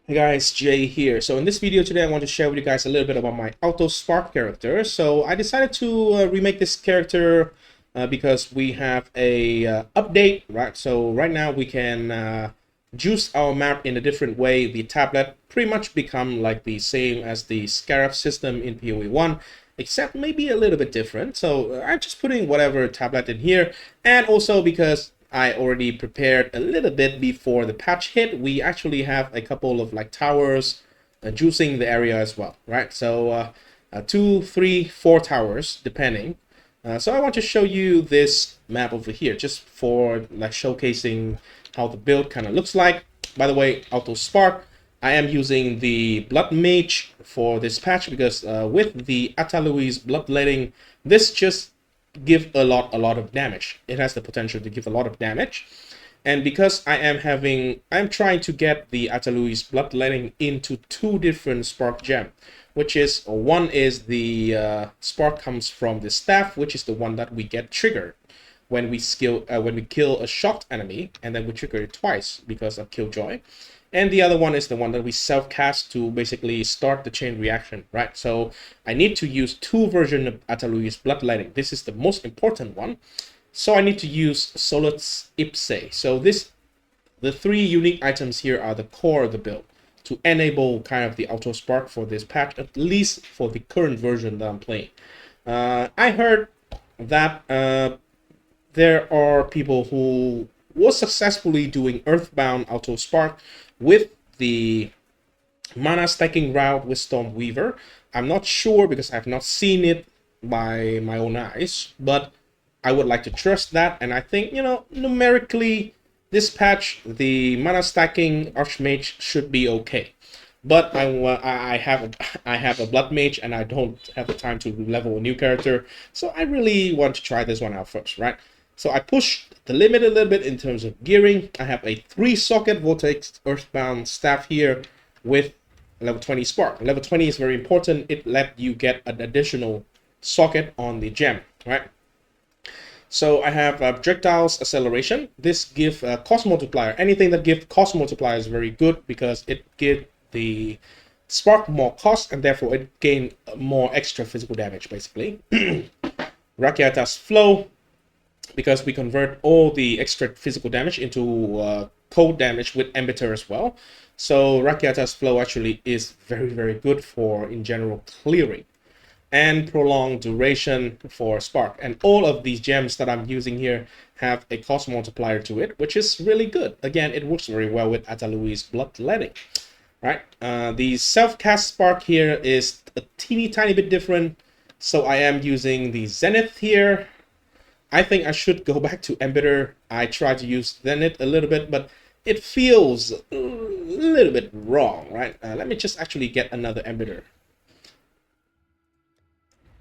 Hey guys, Jay here. So in this video today, I want to share with you guys a little bit about my AutoSpark character. So I decided to remake this character because we have a update, right? So right now we can juice our map in a different way. The tablet pretty much become like the same as the Scarab system in POE1, except maybe a little bit different. So I'm just putting whatever tablet in here, and also because I already prepared a little bit before the patch hit, we actually have a couple of like towers juicing the area as well, right? So 2, 3, 4 towers depending. So I want to show you this map over here just for like showcasing how the build kind of looks like. By the way, AutoSpark, I am using the Bloodmage for this patch because with the Atalui's Bloodletting, this just give a lot of damage. It has the potential to give a lot of damage. And because I'm trying to get the Atalui's Bloodletting into 2 different spark gem, which is one is the spark comes from the staff, which is the one that we get triggered when we kill a shocked enemy, and then we trigger it twice because of Killjoy. And the other one is the one that we self-cast to basically start the chain reaction, right? So I need to use 2 versions of Atalui's Bloodletting. This is the most important one. So I need to use Solus Ipse. So the 3 unique items here are the core of the build to enable kind of the AutoSpark for this patch, at least for the current version that I'm playing. I heard that there are people who was successfully doing Earthbound AutoSpark with the mana stacking route with Stormweaver. I'm not sure because I've not seen it by my own eyes, but I would like to trust that. And I think, you know, numerically, this patch, the mana stacking Archmage should be okay. But I have a Blood Mage and I don't have the time to level a new character, so I really want to try this one out first, right? So I pushed the limit a little bit in terms of gearing. I have a 3-socket Vortex Earthbound staff here with level 20 spark. Level 20 is very important. It let you get an additional socket on the gem, right? So I have projectiles acceleration. This gives cost multiplier. Anything that gives cost multiplier is very good because it gives the spark more cost and therefore it gains more extra physical damage basically. Rakiata's flow, because we convert all the extra physical damage into cold damage with Embiter as well. So Rakiata's flow actually is very good for, in general, clearing. And prolonged duration for spark. And all of these gems that I'm using here have a cost multiplier to it, which is really good. Again, it works very well with Atalui's Bloodletting. Right? The self-cast spark here is a teeny tiny bit different. So I am using the Zenith here. I think I should go back to Embiter. I tried to use Zenith a little bit, but it feels a little bit wrong, right? Let me just actually get another Embiter.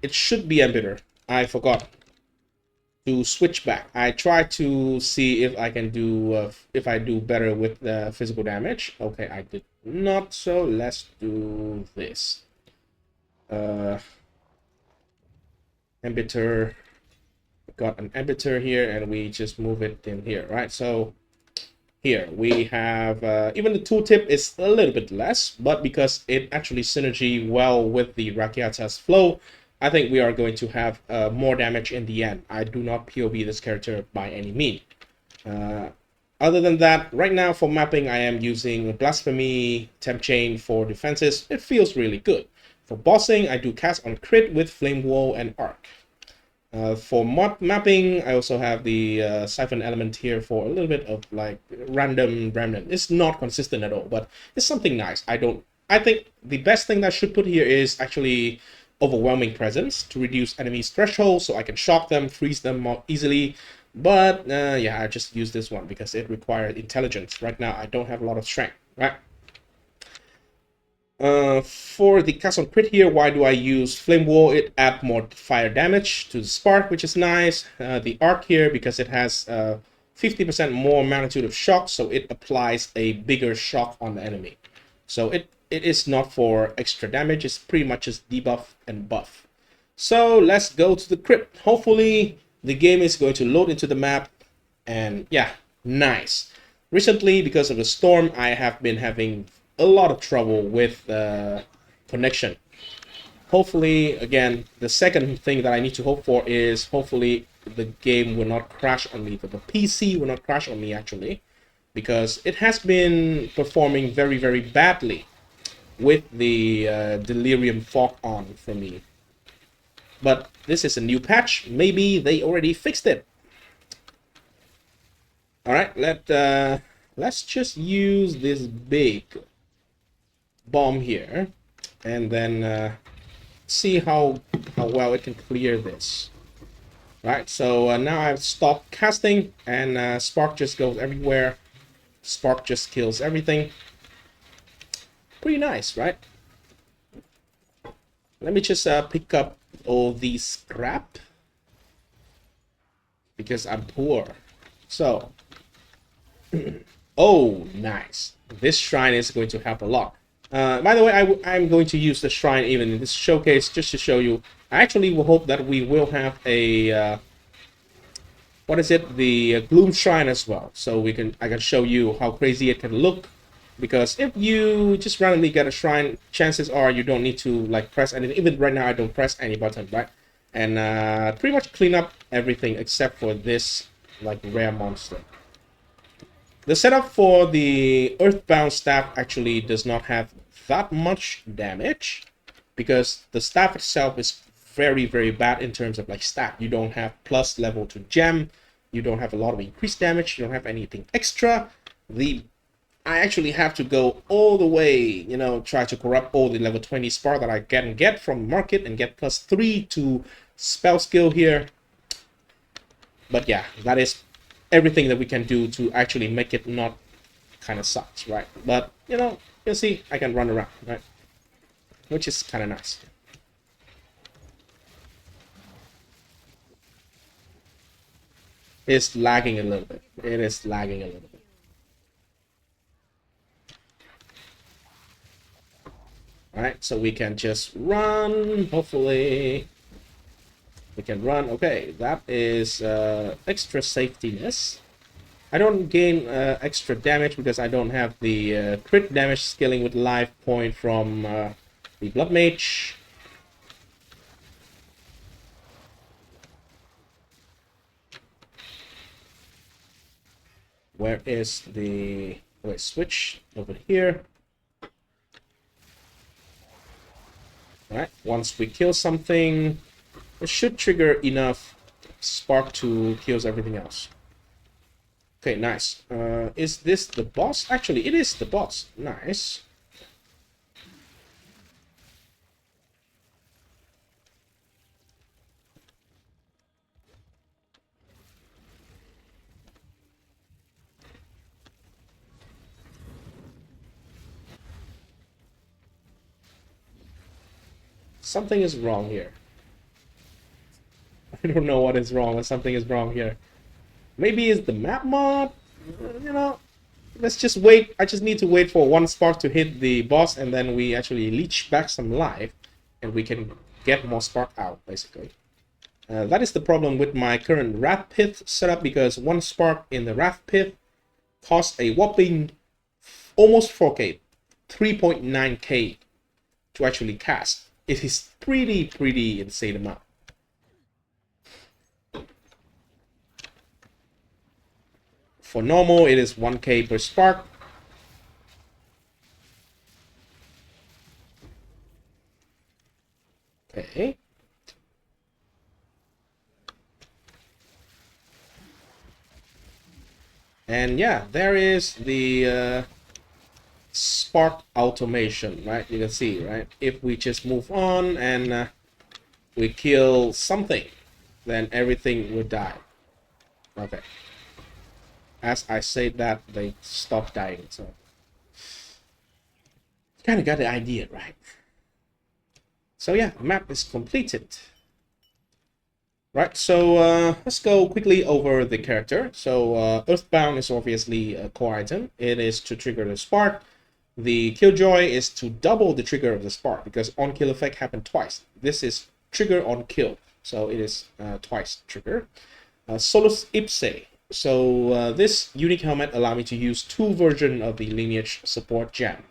It should be Embiter. I forgot to switch back. I tried to see if I can do, if I do better with the physical damage. Okay, I did not, so let's do this. Embiter. Got an Embiter here and we just move it in here, right? So here we have even the tooltip is a little bit less, but because it actually synergy well with the Rakiata's flow, I think we are going to have more damage in the end. I do not POV this character by any means. Other than that, right now for mapping, I am using Blasphemy, Temp Chain for defenses. It feels really good. For bossing, I do cast on crit with Flame Wall and Arc. For mod mapping, I also have the siphon element here for a little bit of like random remnant. It's not consistent at all, but it's something nice. I think the best thing that I should put here is actually overwhelming presence to reduce enemies' threshold so I can shock them, freeze them more easily. But yeah, I just use this one because it requires intelligence. Right now, I don't have a lot of strength, right? For the cast on crit here, why do I use Flame Wall? It adds more fire damage to the spark, which is nice. The arc here, because it has 50% more magnitude of shock, so it applies a bigger shock on the enemy. So it is not for extra damage, it's pretty much just debuff and buff. So let's go to the crypt. Hopefully the game is going to load into the map, and yeah, nice. Recently, because of the storm, I have been having a lot of trouble with connection. Hopefully, again, the second thing that I need to hope for is hopefully the game will not crash on me, but the PC will not crash on me actually, because it has been performing very, very badly with the Delirium Fog on for me. But this is a new patch. Maybe they already fixed it. All right, let's just use this big bomb here, and then see how well it can clear this. Right, so now I've stopped casting, and Spark just goes everywhere. Spark just kills everything. Pretty nice, right? Let me just pick up all these scrap because I'm poor. So, oh, nice. This shrine is going to help a lot. By the way, I'm going to use the shrine even in this showcase just to show you. I actually will hope that we will have a what is it? The Gloom Shrine as well, so I can show you how crazy it can look. Because if you just randomly get a shrine, chances are you don't need to like press anything. Even right now, I don't press any button, right? And pretty much clean up everything except for this like rare monster. The setup for the Earthbound staff actually does not have that much damage because the staff itself is very, very bad in terms of like stat. You don't have plus level to gem, you don't have a lot of increased damage, you don't have anything extra. I actually have to go all the way, you know, try to corrupt all the level 20 spark that I can get from market and get +3 to spell skill here. But yeah, that is everything that we can do to actually make it not kind of sucks, right? But, you know, you'll see I can run around, right? Which is kind of nice. It's lagging a little bit. It is lagging a little bit. Alright, so we can just run, hopefully. We can run. Okay, that is extra safetyness. I don't gain extra damage because I don't have the crit damage scaling with life point from the Bloodmage. Where is the... Wait, switch over here. Alright, once we kill something, it should trigger enough spark to kill everything else. Okay, nice. Is this the boss? Actually, it is the boss. Nice. Something is wrong here. I don't know what is wrong, but something is wrong here. Maybe it's the map mod? You know, let's just wait. I just need to wait for one spark to hit the boss, and then we actually leech back some life, and we can get more spark out, basically. That is the problem with my current Wrath Pit setup, because one spark in the Wrath Pit costs a whopping almost 4k, 3.9k to actually cast. It is pretty insane amount. For normal, it is 1k per spark. Okay. And yeah, there is the spark automation, right? You can see, right? If we just move on and we kill something, then everything will die. Okay. As I say that, they stop dying, so kind of got the idea, right? So yeah, map is completed. Right, so let's go quickly over the character. So Earthbound is obviously a core item. It is to trigger the spark. The Killjoy is to double the trigger of the spark, because on kill effect happen twice. This is trigger on kill, so it is twice trigger. Solus Ipse. So this unique helmet allows me to use 2 versions of the lineage support gem.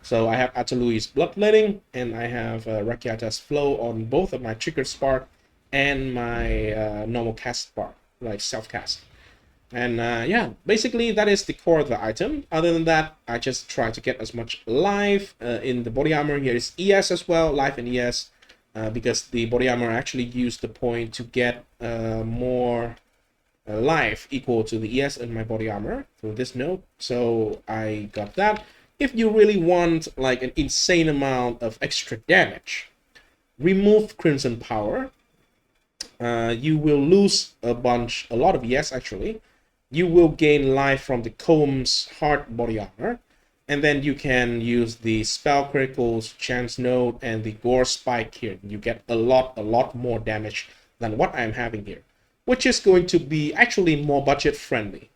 So I have AutoSpark Bloodletting, and I have Rakiata's Flow on both of my triggered spark and my normal cast spark, like self-cast. And yeah, basically that is the core of the item. Other than that, I just try to get as much life in the body armor. Here is ES as well, life and ES, because the body armor actually used the point to get more life equal to the ES in my body armor through this node. So I got that. If you really want like an insane amount of extra damage, remove Crimson Power. You will lose a lot of ES actually. You will gain life from the Combs Heart body armor, and then you can use the Spell Criticals, Chance Node, and the Gore Spike here. You get a lot more damage than what I'm having here, which is going to be actually more budget friendly.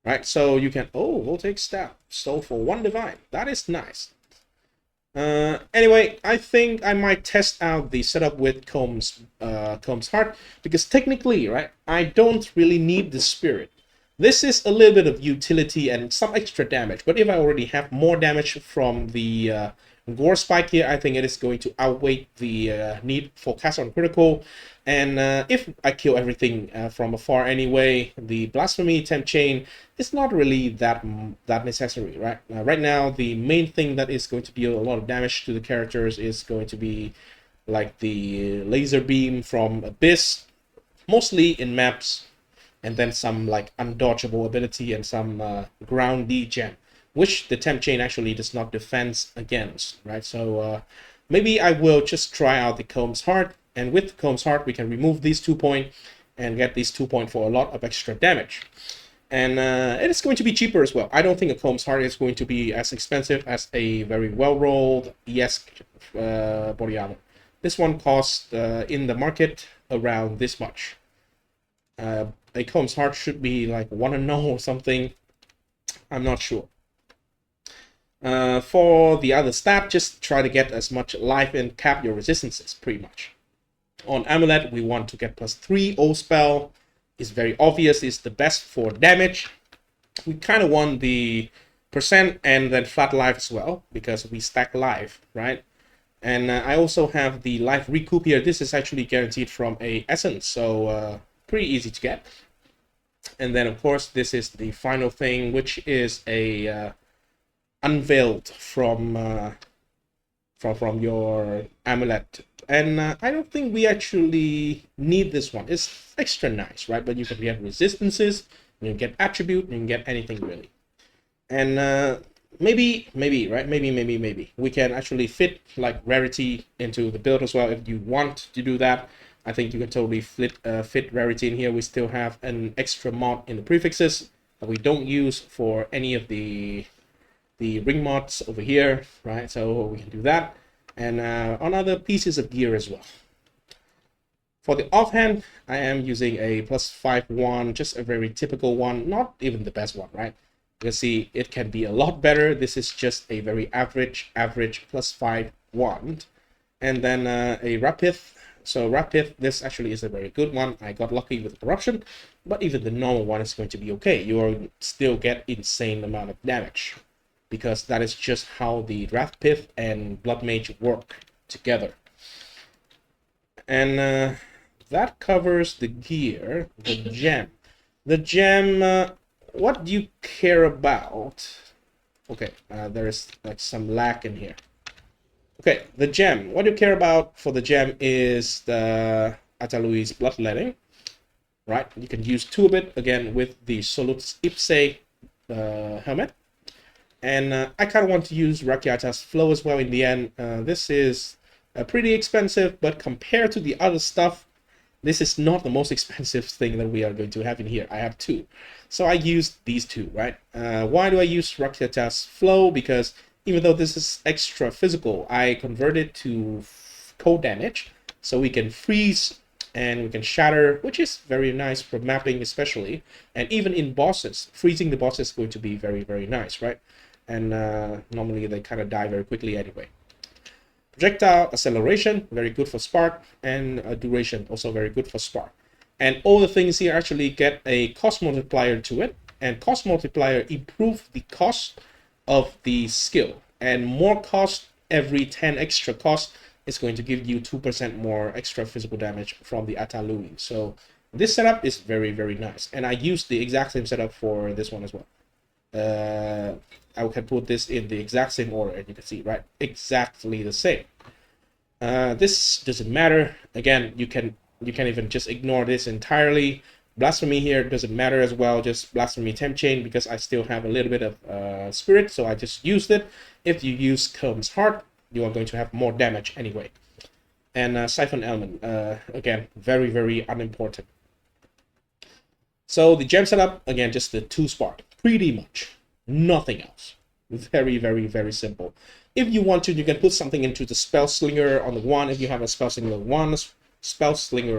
Right, so you can, we'll take Stab. Stole for 1 divine. That is nice. Anyway, I think I might test out the setup with Combs Heart, because technically, right, I don't really need the Spirit. This is a little bit of utility and some extra damage, but if I already have more damage from the Gore Spike here, I think it is going to outweigh the need for cast on critical. And if I kill everything from afar anyway, the Blasphemy Temp Chain is not really that necessary, right? Right now, the main thing that is going to deal a lot of damage to the characters is going to be like the Laser Beam from Abyss, mostly in maps, and then some like undodgeable ability and some ground degen, which the Temp Chain actually does not defend against, right? So maybe I will just try out the Combs Heart, and with Combs Heart we can remove these 2 points and get these 2 points for a lot of extra damage. And it is going to be cheaper as well. I don't think a Combs Heart is going to be as expensive as a very well-rolled ES body armor. This one costs in the market around this much. A Combs Heart should be like 1-0 or something. I'm not sure. For the other stat, just try to get as much life and cap your resistances, pretty much. On Amulet, we want to get +3. O Spell is very obvious, is the best for damage. We kind of want the percent and then flat life as well, because we stack life, right? And I also have the life recoup here. This is actually guaranteed from a essence, so pretty easy to get. And then, of course, this is the final thing, which is a unveiled from your amulet. And I don't think we actually need this one. It's extra nice, right? But you can get resistances, you can get attribute, you can get anything really. And maybe, right? Maybe we can actually fit like rarity into the build as well if you want to do that. I think you can totally fit rarity in here. We still have an extra mod in the prefixes that we don't use for any of the ring mods over here, right? So we can do that. And on other pieces of gear as well. For the offhand, I am using a +5 one, just a very typical one, not even the best one, right? You can see it can be a lot better. This is just a very average +5 wand. And then a Rapith. So Rapith, this actually is a very good one. I got lucky with corruption, but even the normal one is going to be okay. You will still get insane amount of damage, because that is just how the Wrathpith and Bloodmage work together. And that covers the gear. The gem. The gem, what do you care about? Okay, there is like some lag in here. Okay, the gem. What you care about for the gem is the AutoSpark Bloodletting, right? You can use 2 of it, again, with the Solus Ipse helmet. And I kind of want to use Rakiata's Flow as well in the end. This is pretty expensive, but compared to the other stuff, this is not the most expensive thing that we are going to have in here. I have 2. So I used these 2, right? Why do I use Rakiata's Flow? Because even though this is extra physical, I convert it to cold damage. So we can freeze and we can shatter, which is very nice for mapping especially. And even in bosses, freezing the boss is going to be very, very nice, right? And normally they kind of die very quickly anyway. Projectile acceleration, very good for spark, and duration, also very good for spark. And all the things here actually get a cost multiplier to it, and cost multiplier improve the cost of the skill. and more cost, every 10 extra cost is going to give you 2% more extra physical damage from the Atalui. So this setup is very, very nice, and I used the exact same setup for this one as well. I can put this in the exact same order, and you can see, right, exactly the same. This doesn't matter. Again, you can even just ignore this entirely. Blasphemy here doesn't matter as well, just Blasphemy Temp Chain, because I still have a little bit of spirit, so I just used it. If you use Comb's Heart, you are going to have more damage anyway. And Siphon Element, again, very, very unimportant. So the gem setup, again, just the 2 spark, pretty much, nothing else. Very, very, very simple. If you want to, you can put something into the Spell Slinger on the 1, if you have a Spell Slinger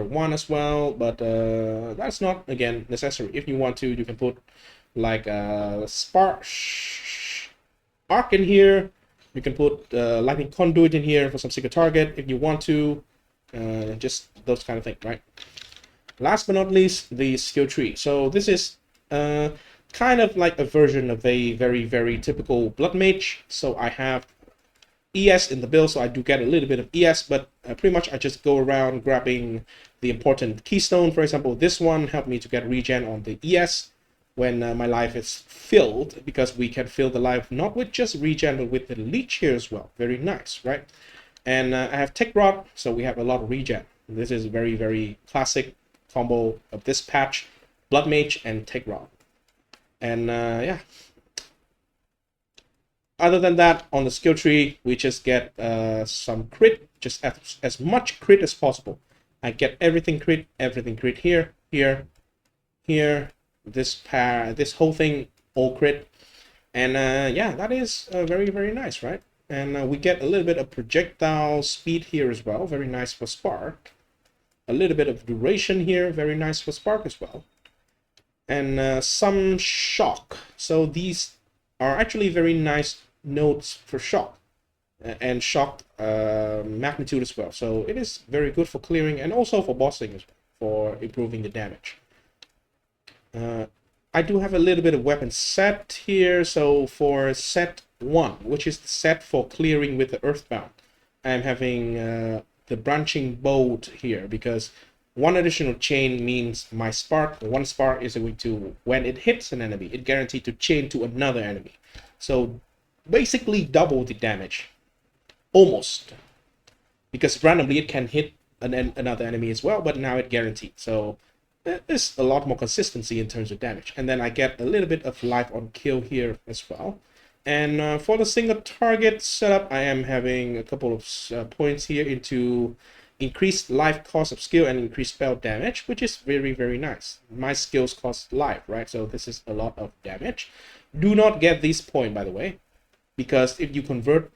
1 as well, but that's not, again, necessary. If you want to, you can put like a Spark Arc in here. You can put Lightning Conduit in here for some secret target if you want to. Just those kind of things, right? Last but not least, the skill tree. So this is kind of like a version of a very, very typical Bloodmage. So I have ES in the build, so I do get a little bit of ES, but pretty much I just go around grabbing the important keystone. For example, this one helped me to get regen on the ES when my life is filled, because we can fill the life not with just regen, but with the leech here as well. Very nice, right? And I have Tech Rod, so we have a lot of regen. This is very, very classic combo of this patch, Bloodmage and Tech Rod. And yeah. Other than that, on the skill tree, we just get some crit, just as much crit as possible. I get everything crit here, here, here, this whole thing, all crit. And yeah, that is very, very nice, right? And we get a little bit of projectile speed here as well, very nice for Spark. A little bit of duration here, very nice for Spark as well. And some shock. So these are actually very nice nodes for shock and shock magnitude as well. So it is very good for clearing and also for bossing as well, for improving the damage. I do have a little bit of weapon set here. So for set 1, which is the set for clearing with the Earthbound, I'm having the branching bolt here, because 1 additional chain means my spark, 1 spark is going to, when it hits an enemy, it guaranteed to chain to another enemy. So basically double the damage, almost, because randomly it can hit another enemy as well, but now it guaranteed. So there's a lot more consistency in terms of damage. And then I get a little bit of life on kill here as well. And for the single target setup, I am having a couple of points here into increased life cost of skill and increased spell damage, which is very, very nice. My skills cost life, right? So this is a lot of damage. Do not get this point, by the way, because if you convert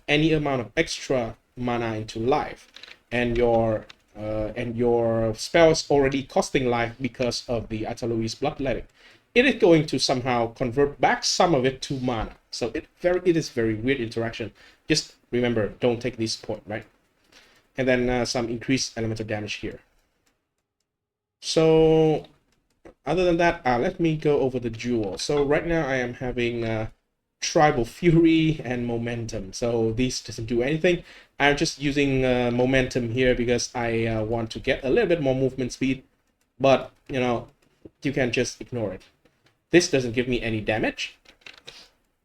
any amount of extra mana into life, and your spell is already costing life because of the Atalui's Bloodletting, it is going to somehow convert back some of it to mana. So it is very weird interaction. Just remember, don't take this point, right? And then some increased elemental damage here. So other than that, let me go over the jewel. So right now I am having Tribal Fury and Momentum. So these doesn't do anything. I'm just using Momentum here because I want to get a little bit more movement speed. But, you know, you can just ignore it. This doesn't give me any damage.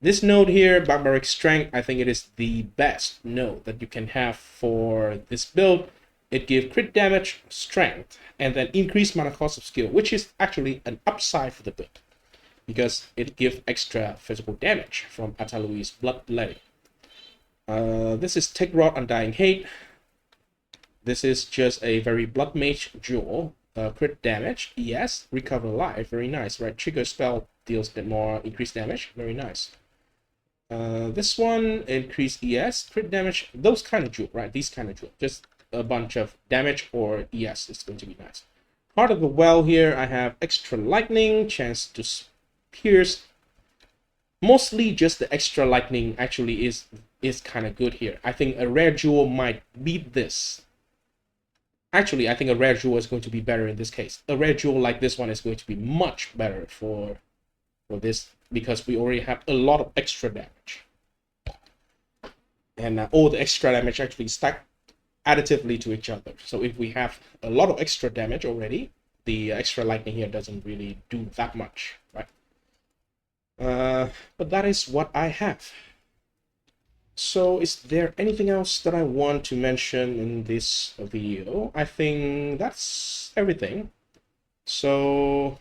This node here, Barbaric Strength, I think it is the best node that you can have for this build. It gives crit damage, strength, and then increased mana cost of skill, which is actually an upside for the build, because it gives extra physical damage from Atalui's Bloodletting. This is Tech Rod Undying Hate. This is just a very Bloodmage jewel. Crit damage, yes. Recover life, very nice, right? Trigger spell deals a bit more increased damage, very nice. This one, increased ES, crit damage, those kind of jewel, right? These kind of jewel, just a bunch of damage or ES is going to be nice. Part of the well here, I have extra lightning, chance to pierce. Mostly just the extra lightning actually is kind of good here. I think a rare jewel might beat this. Actually, I think a rare jewel is going to be better in this case. A rare jewel like this one is going to be much better for this, because we already have a lot of extra damage. and all the extra damage actually stack additively to each other. So if we have a lot of extra damage already, the extra lightning here doesn't really do that much, right? But that is what I have. So is there anything else that I want to mention in this video? I think that's everything. So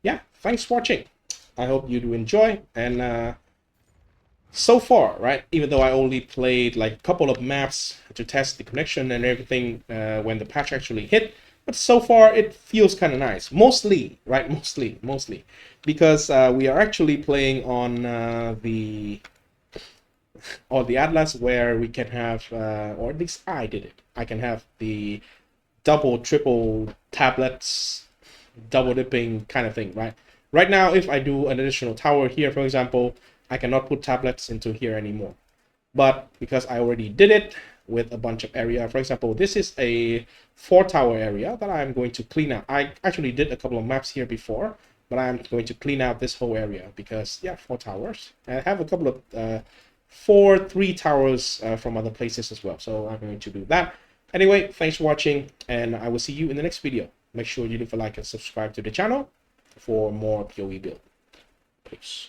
yeah, thanks for watching. I hope you do enjoy. And so far, right, even though I only played like a couple of maps to test the connection and everything when the patch actually hit, but so far it feels kind of nice. Mostly, right, mostly because we are actually playing on the Atlas, where we can have, or at least I did it, I can have the double, triple tablets, double dipping kind of thing, right? Right now, if I do an additional tower here, for example, I cannot put tablets into here anymore. But because I already did it with a bunch of area, for example, this is a 4-tower area that I'm going to clean out. I actually did a couple of maps here before, but I'm going to clean out this whole area because, yeah, 4 towers. I have a couple of 3 towers from other places as well, so I'm going to do that. Anyway, thanks for watching, and I will see you in the next video. Make sure you leave a like and subscribe to the channel for more POE build. Peace.